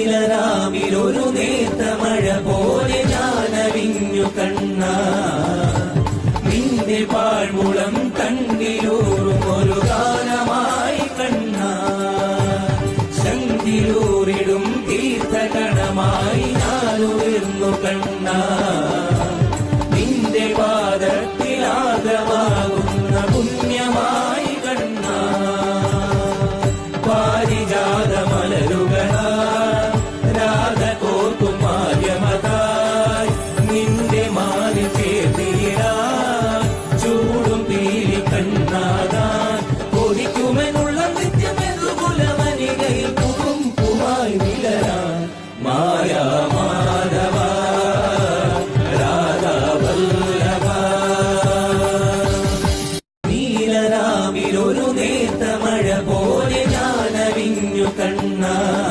നീലരാവിലൊരു നേർത്ത മഴ പോലെ ഞാനറിഞ്ഞു കണ്ണ നിന്റെ പാഴ്മുളം കണ്ണിലൂറും ഒരു ഗാനമായി കണ്ണ ശങ്കിലൂരിടും തീർത്ഥകണമായി ഞാനുയർന്നു കണ്ണ